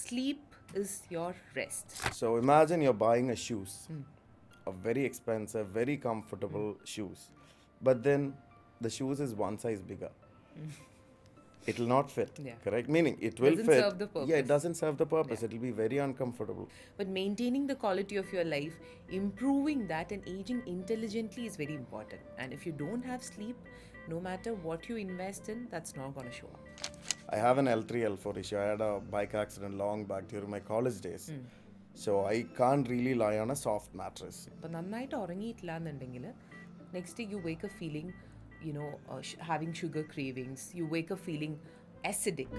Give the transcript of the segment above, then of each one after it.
sleep is your rest. So imagine you're buying a shoes, a very expensive, very comfortable shoes, but then the shoes is one size bigger. It will not fit, Yeah. correct? Meaning it will Doesn't fit. serve the Yeah, it purpose. doesn't serve the purpose. Yeah. It will be very uncomfortable. But maintaining the quality of your life, improving that, and aging intelligently is very important. And if you don't have sleep, no matter what you invest in, that's not going to show up. I have an L3, L4 issue. I had a bike accident long back during my college days. So I can't really lie on a soft mattress. അപ്പോൾ നന്നായിട്ട് ഉറങ്ങിയിട്ടില്ല എന്നുണ്ടെങ്കിൽ next day you wake A feeling having sugar cravings, you wake up feeling acidic.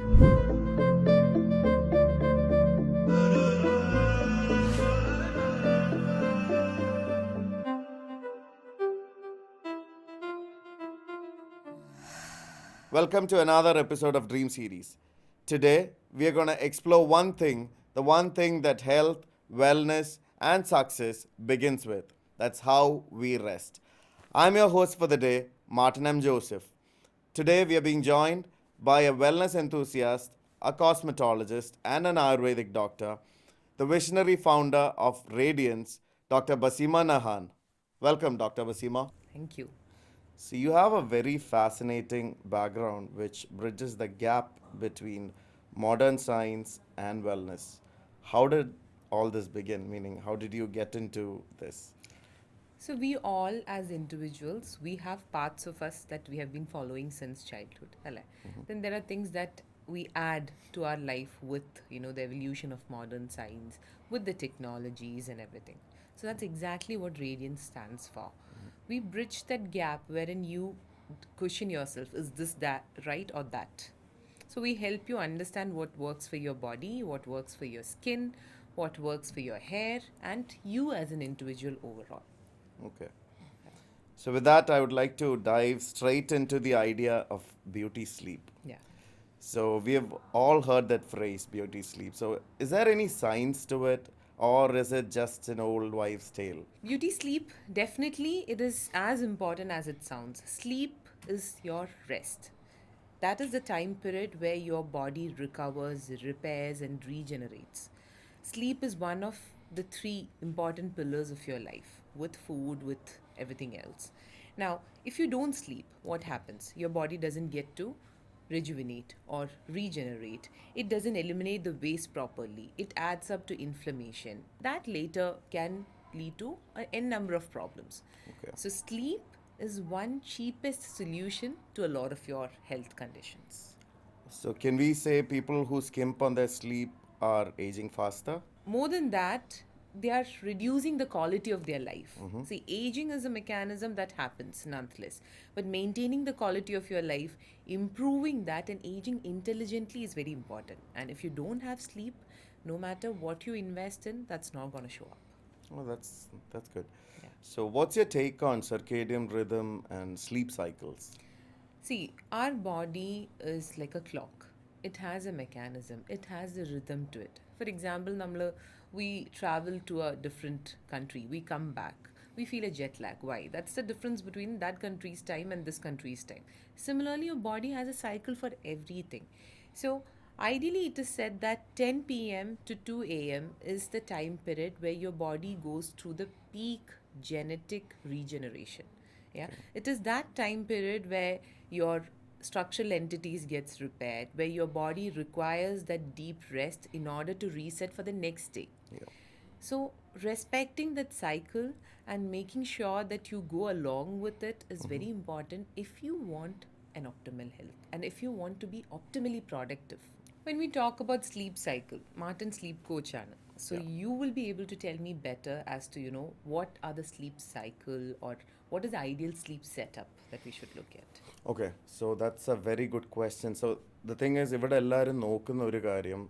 Welcome to another episode of Dream Series. Today, we are going to explore the one thing that health, wellness, and success begins with. That's how we rest. I'm your host for the day, Martin M. Joseph. Today, we are being joined by a wellness enthusiast, a cosmetologist, and an Ayurvedic doctor, the visionary founder of Radiance, Dr. Basimah Nahan. Welcome, Dr. Basimah. Thank you. So you have a very fascinating background which bridges the gap between modern science and wellness. How did all this begin? Meaning, how did you get into this? So we all as individuals, we have parts of us that we have been following since childhood. Then there are things that we add to our life with, the evolution of modern science, with the technologies and everything. So that's exactly what Radiance stands for. We bridge that gap wherein you question yourself, is this that right or that? So we help you understand what works for your body, what works for your skin, what works for your hair, and you as an individual overall. Okay. So with that, I would like to dive straight into the idea of beauty sleep. Yeah. So we have all heard that phrase, beauty sleep. So is there any science to it, or is it just an old wives' tale? Beauty sleep, definitely it is as important as it sounds. Sleep is your rest. That is the time period where your body recovers, repairs, and regenerates. Sleep is one of the three important pillars of your life, with food, with everything else. Now, if you don't sleep, what happens? Your body doesn't get to rejuvenate or regenerate. It doesn't eliminate the waste properly. It adds up to inflammation. That later can lead to n number of problems. Okay. So sleep is one cheapest solution to a lot of your health conditions. So can we say people who skimp on their sleep are aging faster? More than that, they are reducing the quality of their life. See, aging is a mechanism that happens nonetheless. But maintaining the quality of your life, improving that, and aging intelligently is very important. And if you don't have sleep, no matter what you invest in, that's not going to show up. Oh, that's good. Yeah. So what's your take on circadian rhythm and sleep cycles? See, our body is like a clock. It has a mechanism. It has a rhythm to it. For example, we travel to a different country. We come back. We feel a jet lag. Why? That's the difference between that country's time and this country's time. Similarly, your body has a cycle for everything. So, ideally, it is said that 10 p.m. to 2 a.m. is the time period where your body goes through the peak genetic regeneration. Yeah, it is that time period where your structural entities gets repaired, where your body requires that deep rest in order to reset for the next day. Yeah. So respecting that cycle and making sure that you go along with it is very important if you want an optimal health and if you want to be optimally productive. When we talk about sleep cycle, Martin sleep coach Anna. So you will be able to tell me better as to what are the sleep cycle, or what is the ideal sleep setup that we should look at. Okay, so that's a very good question. So the thing is, ഇവിടെ എല്ലാവരും നോക്കുന്ന ഒരു കാര്യം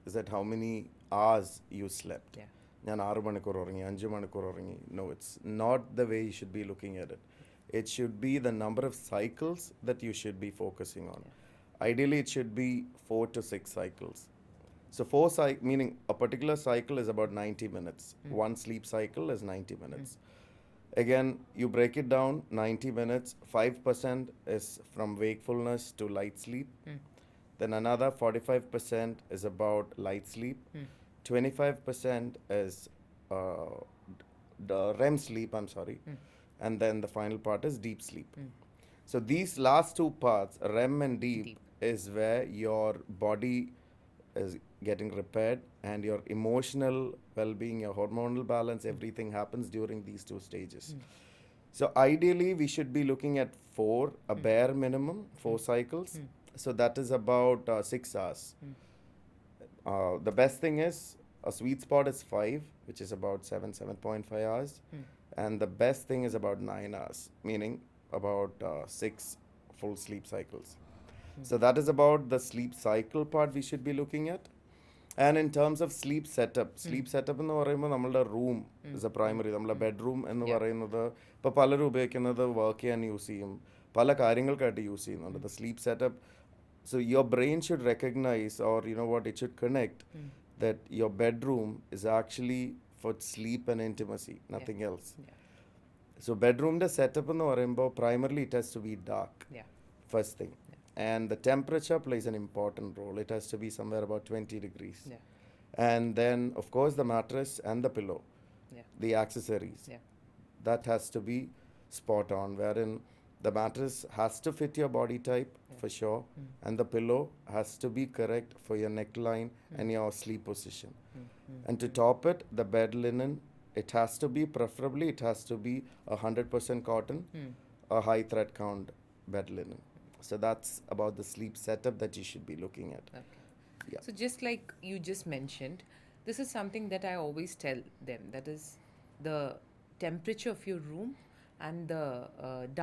is that how many hours you slept. Yeah. ഞാൻ 6 മണിക്കൂർ ഉറങ്ങി 5 മണിക്കൂർ ഉറങ്ങി. No, it's not the way you should be looking at it. It should be the number of cycles that you should be focusing on. Ideally, it should be 4 to 6 cycles. So meaning a particular cycle is about 90 minutes. One sleep cycle is 90 minutes. Again, you break it down, 90 minutes, 5% is from wakefulness to light sleep. Then another 45% is about light sleep. 25% is uh, the REM sleep, I'm sorry. And then the final part is deep sleep. So these last two parts, REM and deep, Deep. is where your body is getting repaired and your emotional well-being, your hormonal balance, everything happens during these two stages. So ideally, we should be looking at four, a bare minimum, 4 cycles. So that is about 6 hours. The best thing is a sweet spot is 5, which is about 7.5 hours. And the best thing is about 9 hours, meaning about 6 full sleep cycles. So that is about the sleep cycle part we should be looking at. And in terms of sleep setup എന്ന് പറയുമ്പോൾ നമ്മളുടെ room is A primary, നമ്മളെ bedroom എന്ന് പറയുന്നത് ഇപ്പോൾ പലരും ഉപയോഗിക്കുന്നത് work ചെയ്യാൻ യൂസ് ചെയ്യും, പല കാര്യങ്ങൾക്കായിട്ട് യൂസ് ചെയ്യുന്നുണ്ട്. The sleep setup, so your brain should recognize, or you know what, it should connect that your bedroom is actually for sleep and intimacy, nothing else. So bedroom the setup എന്ന് പറയുമ്പോൾ primarily it has to be dark, first thing. And the temperature plays an important role. It has to be somewhere about 20 degrees. And then of course the mattress and the pillow, the accessories, that has to be spot on, wherein the mattress has to fit your body type for sure, and the pillow has to be correct for your neckline and your sleep position. And to top it, the bed linen, it has to be, preferably it has to be 100% cotton, a high thread count bed linen. So that's about the sleep setup that you should be looking at. Okay. So just like you just mentioned, this is something that I always tell them, that is the temperature of your room and the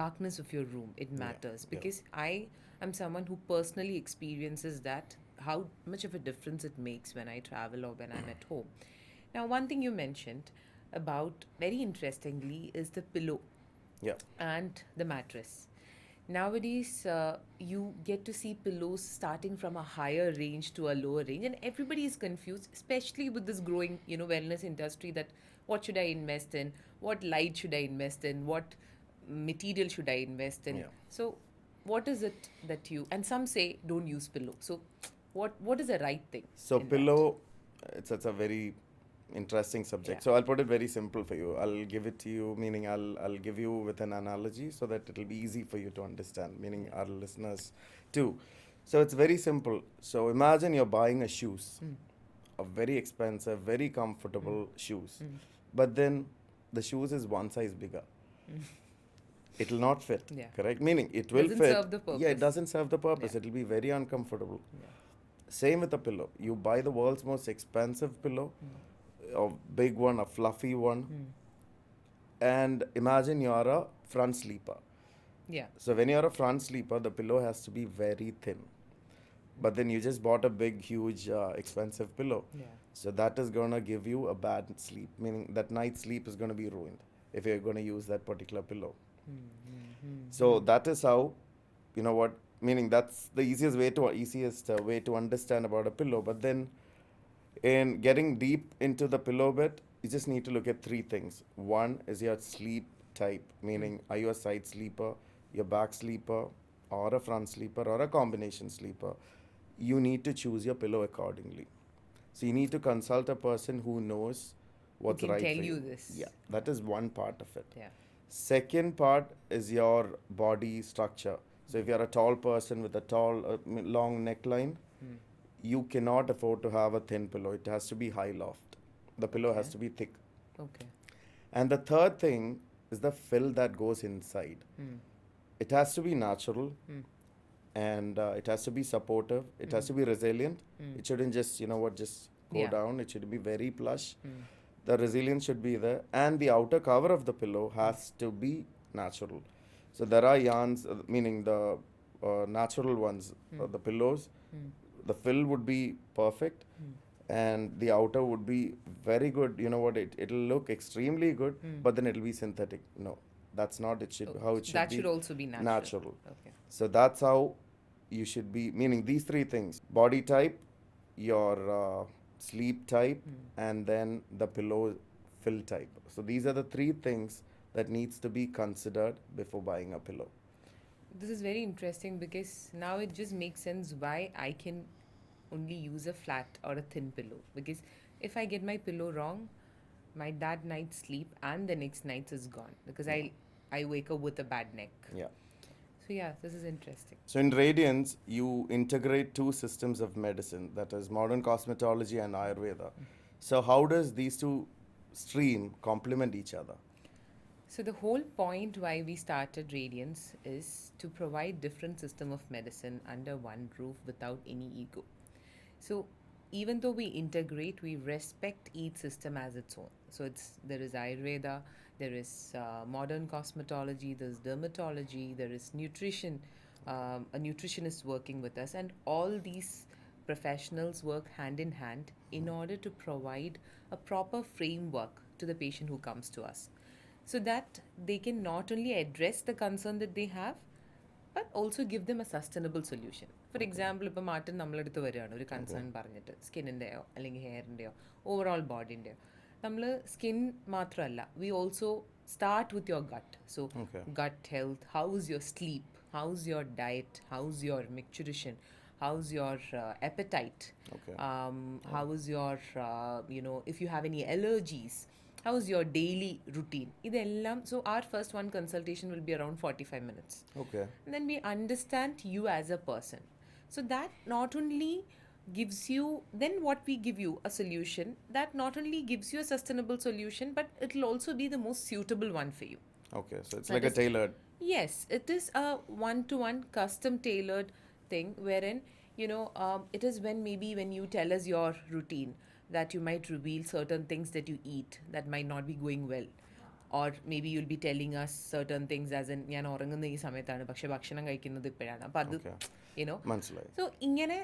darkness of your room, it matters. Because I am someone who personally experiences that, how much of a difference it makes when I travel or when I'm at home. Now, one thing you mentioned about, very interestingly, is the pillow and the mattress. Nowadays, you get to see pillows starting from a higher range to a lower range, and everybody is confused, especially with this growing, wellness industry, that what should I invest in, what light should I invest in, what material should I invest in. So what is it that you, and some say don't use pillow. So what is the right thing? So pillow, it's a very interesting subject. So I'll put it very simple for you. I'll give it to you, meaning I'll give you with an analogy so that it'll be easy for you to understand, meaning our listeners too. So it's very simple. So imagine you're buying a shoes, a very expensive, very comfortable shoes, but then the shoes is one size bigger. It'll not fit, correct? Meaning it will doesn't fit. Serve the purpose. Yeah, it doesn't serve the purpose. It'll be very uncomfortable. Same with a pillow. You buy the world's most expensive pillow, a big one, a fluffy one, and imagine you're a front sleeper. So when you're a front sleeper, the pillow has to be very thin. But then you just bought a big, huge, expensive pillow. So that is going to give you a bad sleep, meaning that night sleep is going to be ruined if you're going to use that particular pillow. So that is how, you know what, meaning that's the easiest way to understand about a pillow. But then in getting deep into the pillow bit, you just need to look at 3 things. One is your sleep type, meaning are you a side sleeper, your back sleeper, or a front sleeper, or a combination sleeper. You need to choose your pillow accordingly. So you need to consult a person who knows what's right for you. Who can tell you this. That is one part of it. Second part is your body structure. So if you're a tall person with a tall, long neckline, you cannot afford to have a thin pillow. It has to be high loft. The pillow has to be thick. And the third thing is the fill that goes inside. It has to be natural, and it has to be supportive. It has to be resilient. It shouldn't just, just go down. It should be very plush. The resilience should be there, and the outer cover of the pillow has to be natural. So there are yarns, meaning the natural ones, the pillows, the fill would be perfect, and the outer would be very good. You know what, it'll look extremely good, but then it'll be synthetic. No, that's not how it should be. That should also be natural. So that's how you should be, meaning these 3 things: body type, your sleep type, and then the pillow fill type. So these are the 3 things that needs to be considered before buying a pillow. This is very interesting because now it just makes sense why I can only use a flat or a thin pillow. Because if I get my pillow wrong, my that night's sleep and the next night is gone because Yeah. I wake up with a bad neck. Yeah. So yeah, this is interesting. So in Radiance, you integrate two systems of medicine, that is modern cosmetology and Ayurveda. So how does these two stream complement each other? So the whole point why we started Radiance is to provide different system of medicine under one roof without any ego. So even though we integrate, we respect each system as its own. So there is Ayurveda, there is modern cosmetology, there's dermatology, there is nutrition. A nutritionist working with us, and all these professionals work hand in hand in order to provide a proper framework to the patient who comes to us, so that they can not only address the concern that they have but also give them a sustainable solution. For example, ഇപ്പോൾ മാറ്റം നമ്മളെടുത്ത് വരികയാണ് ഒരു concern പറഞ്ഞിട്ട് സ്കിന്നിൻ്റെയോ അല്ലെങ്കിൽ ഹെയറിൻ്റെയോ overall ബോഡിൻ്റെയോ നമ്മൾ skin മാത്രമല്ല we also start with your gut. So Okay. gut health, how's your sleep, how's your diet, how's your nutrition, how's your appetite, Okay. how is your if you have any allergies, how is your daily routine, idellam. So our first one consultation will be around 45 minutes, Okay. and then we understand you as a person. So that not only gives you, then what we give you a solution that not only gives you a sustainable solution, but it will also be the most suitable one for you. Okay. So it's That like a is, tailored. yes, it is a one-to-one custom tailored thing wherein, it is when you tell us your routine, that you might reveal certain things that you eat that might not be going well. Or maybe you'll be telling us certain things as in ഞാൻ ഉറങ്ങുന്ന ഈ സമയത്താണ് പക്ഷെ ഭക്ഷണം കഴിക്കുന്നത് ഇപ്പോഴാണ് അപ്പം അത് Okay. യുനോ മനസ്സിലായി. സോ ഇങ്ങനെ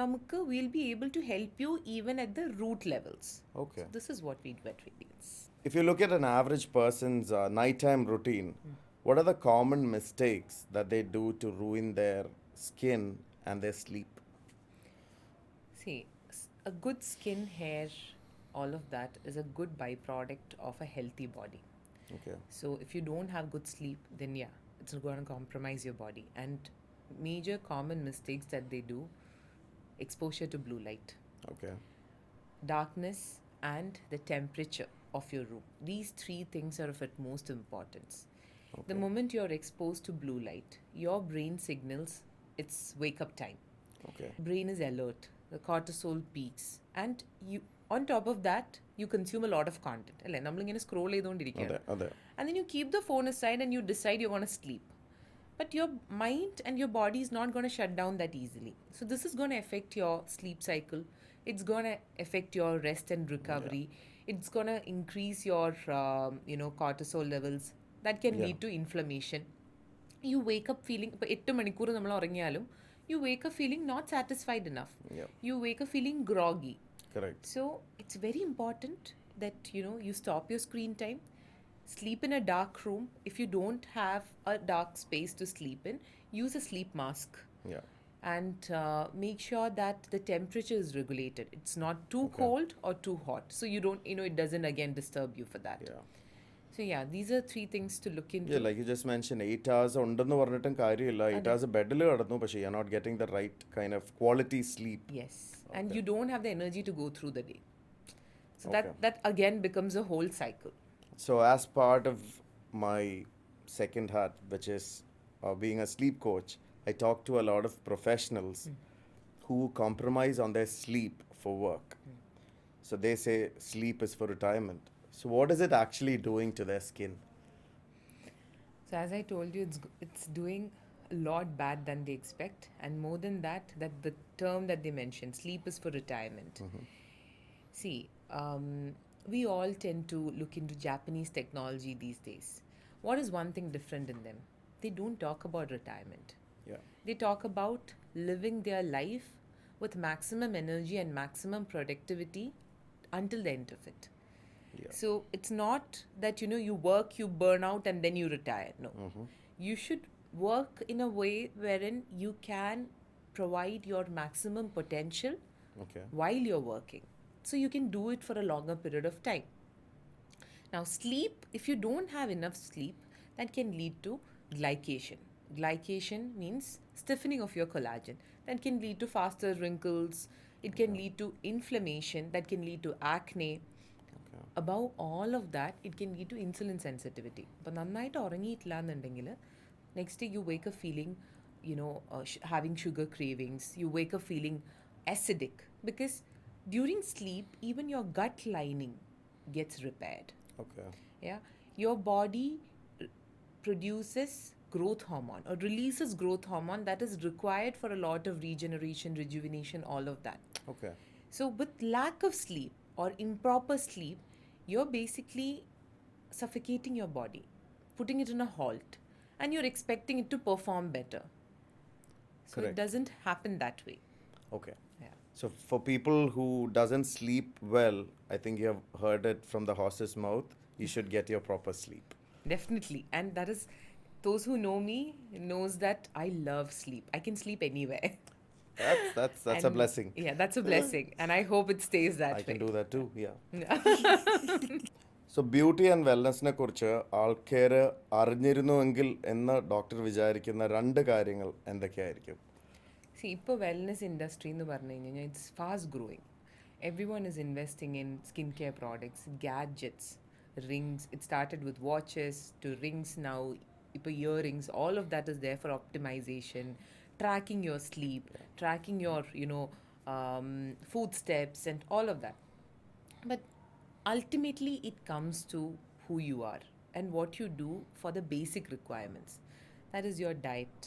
നമുക്ക് will be able to help you even at the root levels. Okay. This is what we do at Radiance. If you look at an average person's nighttime routine, what are the common mistakes that they do to ruin their skin and their sleep? See, a good skin, hair, all of that is a good byproduct of a healthy body. Okay. So if you don't have good sleep, then yeah, it's going to compromise your body. And major common mistakes that they do: exposure to blue light, Okay. darkness, and the temperature of your room. These three things are of utmost importance. Okay. The moment you're exposed to blue light, your brain signals it's wake up time. Okay. Brain is alert, the cortisol peaks, and you, on top of that, you consume a lot of content. അല്ലേ, നമ്മളിങ്ങനെ scroll ചെയ്തുകൊണ്ടിരിക്കുകയാണ്. അതെ. And then you keep the phone aside and you decide you're going to sleep. But your mind and your body is not going to shut down that easily. So this is going to affect your sleep cycle. It's going to affect your rest and recovery. It's going to increase your cortisol levels. That can Yeah. lead to inflammation. You wake up feeling, ഇപ്പോൾ 8 മണിക്കൂർ നമ്മൾ ഉറങ്ങിയാലും you wake up feeling not satisfied enough. Yeah. You wake up feeling groggy. Correct. So it's very important that you stop your screen time, sleep in a dark room. If you don't have a dark space to sleep in, use a sleep mask, Yeah. and make sure that the temperature is regulated. It's not too Okay. cold or too hot, so you don't it doesn't again disturb you for that. Yeah. So yeah, these are three things to look into. Yeah, like you just mentioned, 8 hours ഉണ്ടെന്ന് പറഞ്ഞിട്ടും കാര്യമില്ല. 8 hours ബെഡിൽ കിടന്നു, പക്ഷേ you're not getting the right kind of quality sleep. Yes, and you don't have the energy to go through the day. So Okay. that again becomes a whole cycle. So as part of my second hat, which is being a sleep coach, I talk to a lot of professionals who compromise on their sleep for work. So they say sleep is for retirement. So what is it actually doing to their skin? So as I told you, it's doing a lot bad than they expect, and more than that, that the term that they mentioned, sleep is for retirement. See, we all tend to look into Japanese technology these days. What is one thing different in them? They don't talk about retirement. Yeah. They talk about living their life with maximum energy and maximum productivity until the end of it. Yeah. So it's not that you work, you burn out, and then you retire. No. You should work in a way wherein you can provide your maximum potential Okay. while you're working. So you can do it for a longer period of time. Now, sleep, if you don't have enough sleep, that can lead to glycation. Glycation means stiffening of your collagen. That can lead to faster wrinkles. It can lead to inflammation. That can lead to acne. Above all of that, it can lead to insulin sensitivity. അപ്പോൾ നന്നായിട്ട് ഉറങ്ങിയിട്ടില്ല എന്നുണ്ടെങ്കിൽ next day you wake up feeling having sugar cravings. You wake up feeling acidic because during sleep, even your gut lining gets repaired. Okay. Yeah, your body produces growth hormone or releases growth hormone that is required for a lot of regeneration, rejuvenation, all of that. Okay. So with lack of sleep or improper sleep, you're basically suffocating your body, putting it in a halt, and you're expecting it to perform better. So Correct. it doesn't happen that way. Okay. Yeah. So for people who doesn't sleep well, I think you have heard it from the horse's mouth. You should get your proper sleep. Definitely. And that is, those who know me knows that I love sleep. I can sleep anywhere. That's a And blessing. Yeah, that's a blessing. And I hope it stays that I way. can do that too. Yeah. So beauty and വെൽനെസ്സിനെ കുറിച്ച് ആൾക്കാർ അറിഞ്ഞിരുന്നുവെങ്കിൽ എന്ന് doctor വിചാരിക്കുന്ന 2 കാര്യങ്ങൾ എന്തൊക്കെയായിരിക്കും? See, ഇപ്പോൾ wellness industry എന്ന് പറഞ്ഞു കഴിഞ്ഞാൽ it's fast growing. Everyone is investing in skincare products, gadgets, rings. It started with watches to rings now, earrings. All of that is there for optimization, tracking your sleep, tracking your food steps, and all of that. But ultimately, it comes to who you are and what you do for the basic requirements. That is your diet,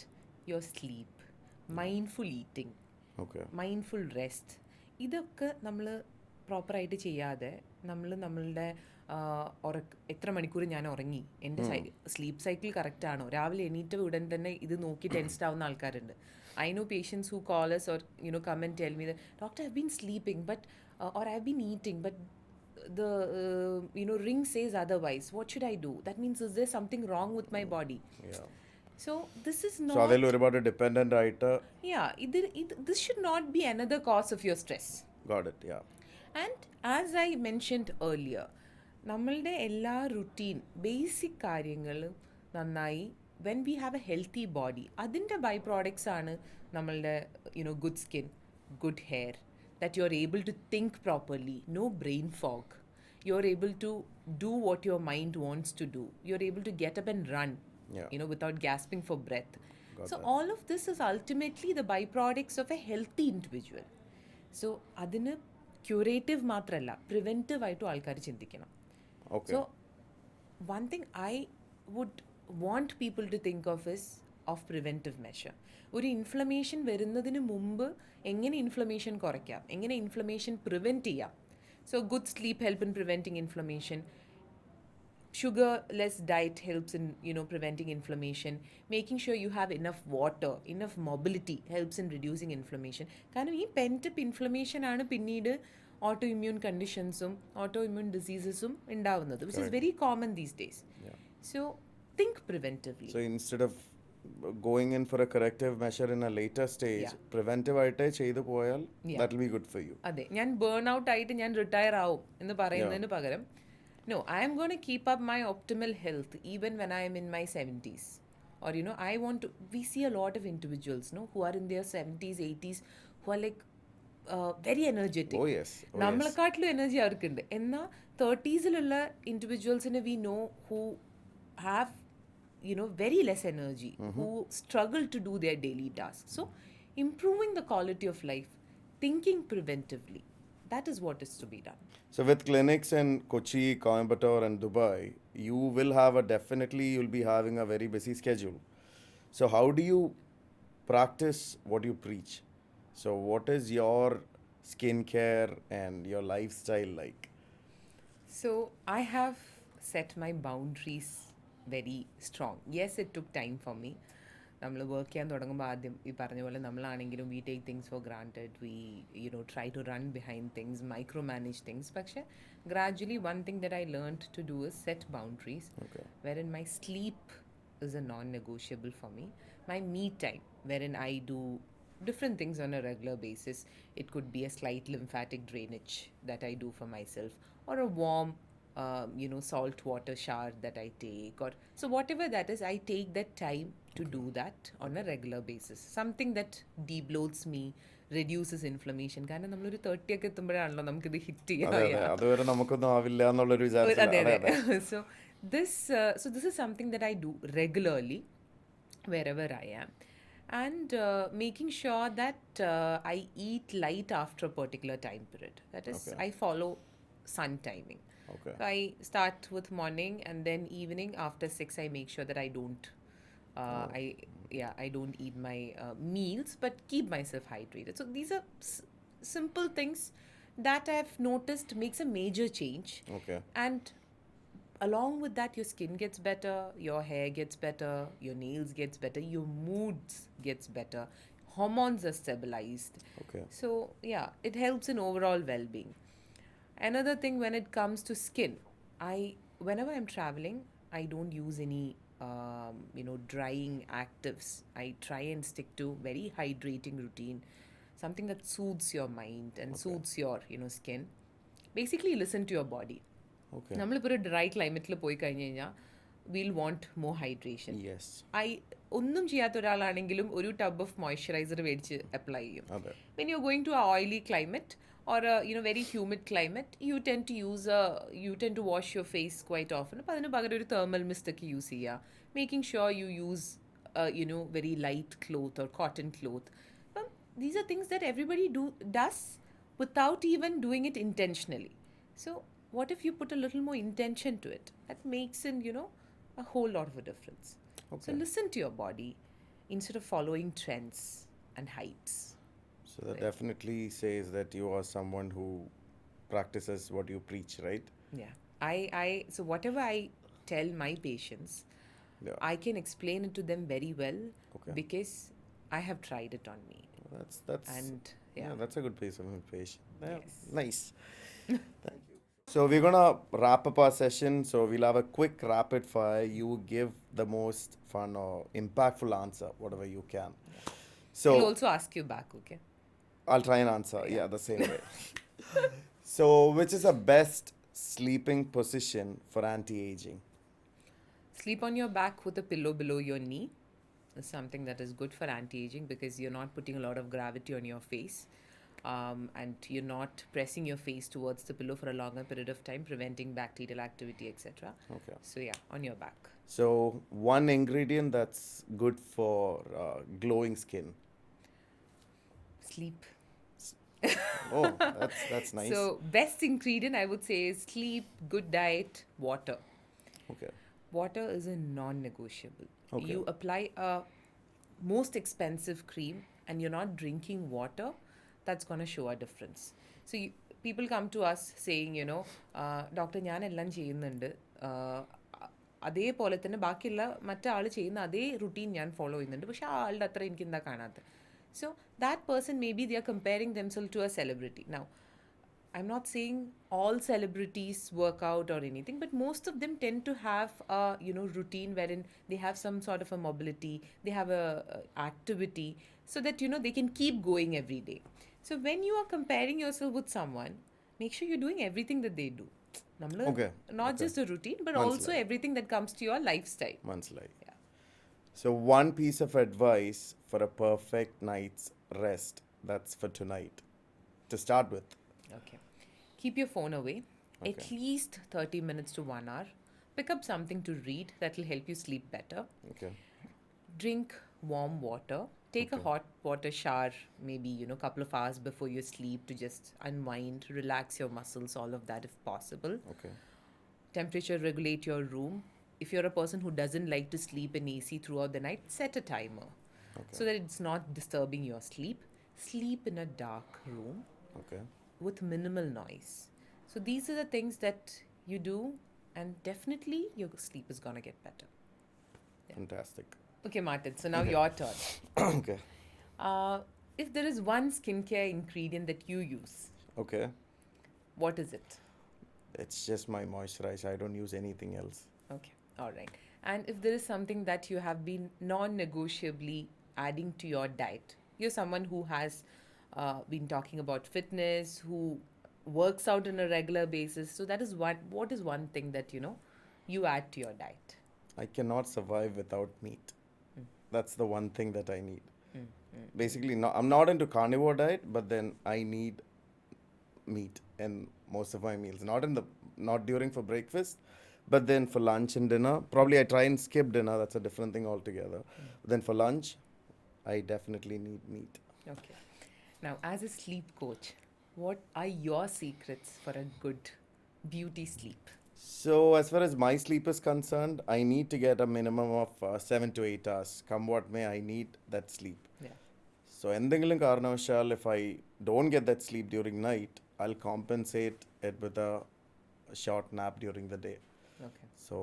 your sleep, mindful eating, Okay. Mindful rest. ഇതൊക്കെ നമ്മൾ പ്രോപ്പറായിട്ട് ചെയ്യാതെ നമ്മൾ നമ്മളുടെ എത്ര മണിക്കൂർ ഞാൻ ഉറങ്ങി, എൻ്റെ സ്ലീപ്പ് സൈക്കിൾ കറക്റ്റ് ആണോ, രാവിലെ എണീറ്റ ഉടൻ തന്നെ ഇത് നോക്കി ടെൻസ്ഡ് ആവുന്ന ആൾക്കാരുണ്ട്. I know patients who call us or come and tell me that doctor I've been sleeping but or I've been eating but the ring says otherwise. What should I do? That means is there something wrong with my body? Yeah. So this is so not, അതിൽ ഒരുപാട് dependent ആയിട്ട് yeah, this should not be another cause of your stress. Got it. Yeah. And as I mentioned earlier, നമ്മളുടെ എല്ലാ routine basic കാര്യങ്ങൾ നന്നായി when we have A healthy body, അതിൻ്റെ by products ആണ് നമ്മളുടെ good skin, good hair, that you're able to think properly, no brain fog. You're able to do what your mind wants to do. You're able to get up and run, Yeah. without gasping for breath. So that. all of this is ultimately the byproducts of a healthy individual. So അതിന് curative മാത്രമല്ല, preventive ആയിട്ടും ആൾക്കാർ ചിന്തിക്കണം. Okay. So one thing I would want people to think of is of preventive measure. ഒരു inflammation വരുന്നതിന് മുമ്പ് എങ്ങനെ inflammation കുറയ്ക്കാം, എങ്ങനെ ഇൻഫ്ലമേഷൻ പ്രിവെൻറ്റ് ചെയ്യാം. So good sleep help in preventing inflammation. Sugar-less diet helps in preventing inflammation. Making sure you have enough water, enough mobility helps in reducing inflammation. കാരണം ഈ പെൻറ്റപ്പ് inflammation ആണ് പിന്നീട് ഓട്ടോ ഇമ്മ്യൂൺ കണ്ടീഷൻസും autoimmune ഡിസീസസും ഉണ്ടാവുന്നത്, which is very common these days. So think preventively. So instead of going in for a corrective measure in a later stage, Yeah. preventive ആയിട്ട് ചെയ്തു പോയാൽ Yeah. that will be good for you. അതെ, ഞാൻ burn out ആയിട്ട് ഞാൻ retire ആവും എന്ന് പറയുന്നതിന് പകരം, no, I am going to keep up my optimal health even when I am in my 70s. Or I want to, we see a lot of individuals who are in their 70s, 80s, who are like very energetic. Oh yes. നമ്മളെക്കാട്ടിലും energy അവർക്കുണ്ട്. എന്നാൽ 30s-ലുള്ള ഇൻഡിവിജ്വൽസിനെ we know who have very less energy, who struggle to do their daily tasks. So improving the quality of life, thinking preventively, that is what is to be done. So with clinics in Kochi, Coimbatore and Dubai, you will have you'll be having a very busy schedule. So how do you practice what you preach? So what is your skincare and your lifestyle like? So I have set my boundaries very strong. Yes, it took time for me. നമ്മൾ work ചെയ്യാൻ തുടങ്ങുമ്പോൾ ആദ്യം ഈ പറഞ്ഞ പോലെ നമ്മളാണെങ്കിലും we take things for granted, we try to run behind things, micromanage things. പക്ഷേ gradually one thing that I learned to do is set boundaries, wherein my sleep is a non-negotiable for me. My me time, wherein I do different things on a regular basis. It could be a slight lymphatic drainage that I do for myself, or a warm salt water shower that I take, or so whatever that is, I take that time to do that on a regular basis. Something that debloats me, reduces inflammation. കാരണം നമ്മളൊരു 30 ഒക്കെ എത്തുമ്പോഴാണല്ലോ നമുക്കിത് hit അതെ അതെ ചെയ്യാം. അതുവരെ നമുക്കൊന്നും ആവില്ല എന്നുള്ളൊരു വിചാരത്തില്ല. അതെ അതെ അതെ. അതെ. So this is something that I do regularly wherever I am, and making sure that I eat light after a particular time period. That is, Okay. I follow sun timing. Okay. So I start with morning, and then evening after 6 I make sure that I don't I don't eat my meals, but keep myself hydrated. So these are simple things that I've noticed makes a major change. Okay. And along with that, your skin gets better, your hair gets better, your nails gets better, your moods gets better, hormones are stabilized. Okay. So yeah, it helps in overall well-being. Another thing, when it comes to skin, whenever I'm traveling, I don't use any drying actives. I try and stick to very hydrating routine, something that soothes your mind and soothes your skin. Basically, listen to your body. Okay. നമ്മളിപ്പോൾ ഒരു dry ക്ലൈമറ്റിൽ പോയി കഴിഞ്ഞ് കഴിഞ്ഞാൽ wheel want more hydration. Yes. ഒന്നും ചെയ്യാത്ത ഒരാളാണെങ്കിലും ഒരു tub of moisturiser മേടിച്ച് apply ചെയ്യും. അതെ. When you're going to a oily climate or a very humid climate, you tend to wash your face quite often. അപ്പോൾ അതിന് പകരം ഒരു thermal mist ഒക്കെ യൂസ് ചെയ്യുക. Making sure you use very light cloth or cotton cloth. These are things that everybody does without even doing it intentionally. So what if you put a little more intention to it? That makes a whole lot of a difference. So Okay. listen to your body instead of following trends and hypes. So that definitely says that you are someone who practices what you preach, right? Yeah. So whatever I tell my patients, Yeah. I can explain it to them very well Okay. because I have tried it on me. That's And yeah, that's a good piece of information. Yeah. Yes. Nice. Thank you. So we're gonna wrap up our session. So we'll have a quick rapid fire. You give the most fun or impactful answer, whatever you can. So I'll also ask you back, okay? I'll try and answer. Yeah, the same way. So which is the best sleeping position for anti-aging? Sleep on your back with a pillow below your knee is something that is good for anti-aging because you're not putting a lot of gravity on your face, and you're not pressing your face towards the pillow for a longer period of time, preventing bacterial activity, etc. Okay. So yeah, on your back. So one ingredient that's good for glowing skin. Sleep. Oh, that's nice. So best ingredient I would say is sleep, good diet, water. Okay. Water is a non-negotiable. Okay. You apply a most expensive cream and you're not drinking water, that's going to show a difference. So people come to us saying, doctor ഞാൻ എല്ലാം ചെയ്യുന്നുണ്ട്, അതേപോലെ തന്നെ ബാക്കിയുള്ള മറ്റാൾ ചെയ്യുന്ന അതേ routine ഞാൻ follow ചെയ്യുന്നുണ്ട്, പക്ഷെ ആ ആളുടെ അത്ര എനിക്ക് എന്താ കാണാത്തത്. So that person, maybe they are comparing themselves to a celebrity. Now, I'm not saying all celebrities work out or anything, but most of them tend to have a routine wherein they have some sort of a mobility, they have a activity, so that they can keep going every day. So when you are comparing yourself with someone, make sure you're doing everything that they do. Okay. Not Okay. just a routine, but Man's also life. everything that comes to your lifestyle. Months like. Yeah. So one piece of advice for a perfect night's rest. That's for tonight. To start with. Okay. Keep your phone away. Okay. At least 30 minutes to 1 hour. Pick up something to read that will help you sleep better. Okay. Drink warm water. Take a Okay. hot water shower, maybe, couple of hours before you sleep to just unwind, relax your muscles, all of that if possible. Okay. Temperature regulate your room. If you're a person who doesn't like to sleep in AC throughout the night, set a timer Okay. so that it's not disturbing your sleep. Sleep in a dark room Okay. with minimal noise. So these are the things that you do, and definitely your sleep is going to get better. Fantastic. Okay, Martin, so now Okay. your turn. Okay. If there is one skincare ingredient that you use, Okay. what is it? It's just my moisturizer. I don't use anything else. Okay, all right. And if there is something that you have been non-negotiably adding to your diet, you're someone who has been talking about fitness, who works out on a regular basis. So that is what is one thing that you add to your diet. I cannot survive without meat. That's the one thing that I need. Basically, no, I'm not into carnivore diet, but then I need meat in most of my meals. Not during for breakfast, but then for lunch and dinner. Probably I try and skip dinner. That's a different thing altogether. Then for lunch, I definitely need meat. Okay. Now, as a sleep coach, what are your secrets for a good beauty sleep? So, as far as my sleep is concerned, I need to get a minimum of 7 to 8 hours. Come what may, I need that sleep. Yeah. So, എന്തെങ്കിലും കാരണവശാൽ if I don't get that sleep during night, I'll compensate it with a short nap during the day. Okay. So,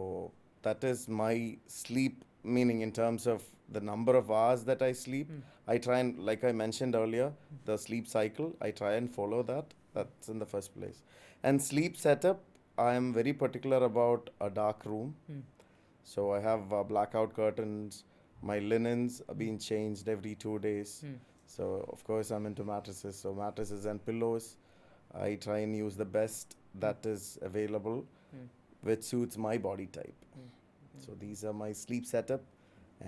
that is my sleep meaning in terms of the number of hours that I sleep. I try and, like I mentioned earlier, the sleep cycle, I try and follow that. That's in the first place. And sleep setup, I am very particular about a dark room. So I have blackout curtains. My linens are being changed every 2 days. So of course I'm into mattresses. So mattresses and pillows, I try and use the best that is available, which suits my body type. So these are my sleep setup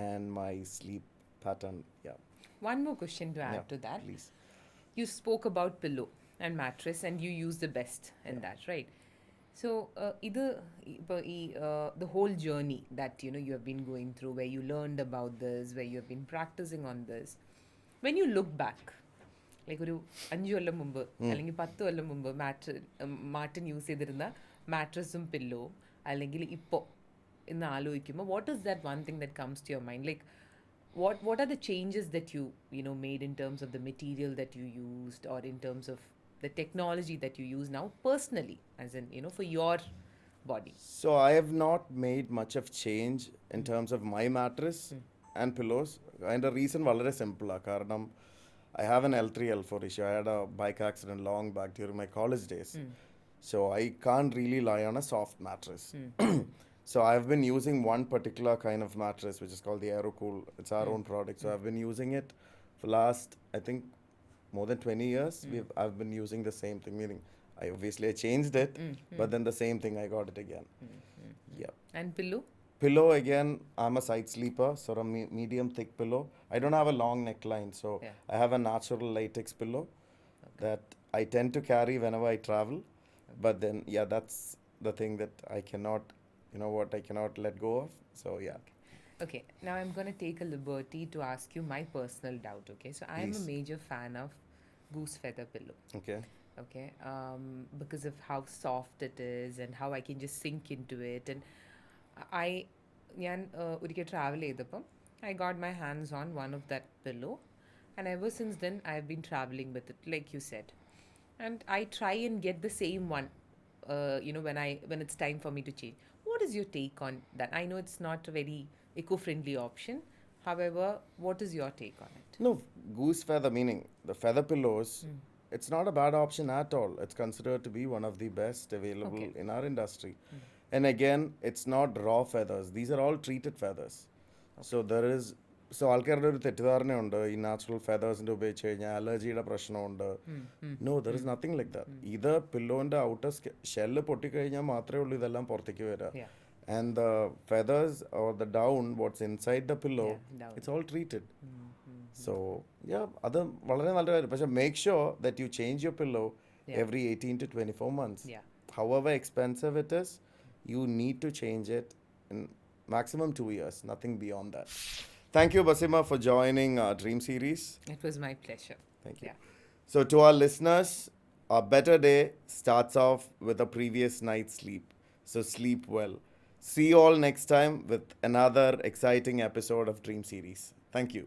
and my sleep pattern. Yeah. One more question to add Yeah, to that. please. You spoke about pillow and mattress, and you use the best in that, right? So, either the whole journey that you have been going through, where you learned about this, where you have been practicing on this, when you look back, like ഒരു 5 കൊല്ലം മുമ്പ് അല്ലെങ്കിൽ 10 കൊല്ലം മുമ്പ് Martin use ചെയ്തിരുന്ന മാട്രസും pillow അല്ലെങ്കിൽ ഇപ്പോൾ എന്ന് ആലോചിക്കുമ്പോൾ what is that one thing that comes to your mind? Like, what are the changes that you made in terms of the material that you used, or in terms of the technology that you use now personally, as in for your body? So I have not made much of change in terms of my mattress and pillows. And the reason വളരെ simple കാരണം I have an L3 L4 issue. I had a bike accident long back during my college days. So I can't really lie on a soft mattress. So I've been using one particular kind of mattress which is called the AeroCool. It's our own product. So I've been using it for last, I think, more than 20 years. I've been using the same thing, meaning I changed it, but then the same thing I got it again. Yeah. And pillow? Pillow again, I'm a side sleeper, so a medium thick pillow. I don't have a long neckline, so Yeah. I have a natural latex pillow that I tend to carry whenever I travel. But then, yeah, that's the thing that I cannot, I cannot let go of. So, yeah. Okay, now I'm going to take a liberty to ask you my personal doubt, okay? So I'm a Please. major fan of goose feather pillow. Okay. Okay, because of how soft it is and how I can just sink into it. And ഞാൻ ഒരിക്കൽ travel ചെയ്തപ്പം I got my hands on one of that pillow, and ever since then I've been traveling with it, like you said. And I try and get the same one, when it's time for me to change. What is your take on that? I know it's not a very eco-friendly option. However, what is your take on it? No, goose feather meaning the feather pillows. It's not a bad option at all. It's considered to be one of the best available Okay. in our industry. And again, it's not raw feathers. These are all treated feathers. So there is, so ആൾക്കാരുടെ ഒരു തെറ്റിദ്ധാരണയുണ്ട് ഈ natural ഫെതേഴ്സിൻ്റെ ഉപയോഗിച്ച് കഴിഞ്ഞാൽ അലർജിയുടെ പ്രശ്നമുണ്ട്. No, there is nothing like that. ഇത് പില്ലോൻ്റെ outer shell പൊട്ടിക്കഴിഞ്ഞാൽ മാത്രമേ ഉള്ളൂ ഇതെല്ലാം പുറത്തേക്ക് വരിക. Yeah. And the feathers or the down, what's inside the pillow, Yeah, down. it's all treated. So, yeah, അത് വളരെ നല്ല കാര്യം. പക്ഷേ make sure that you change your pillow every 18 to 24 months. Yeah. However expensive it is, you need to change it in maximum 2 years, nothing beyond that. Thank you, Basimah, for joining our Dream Series. It was my pleasure. Thank you. Yeah. So, to our listeners, a better day starts off with a previous night's sleep. So, sleep well. See you all next time with another exciting episode of Dream Series. Thank you.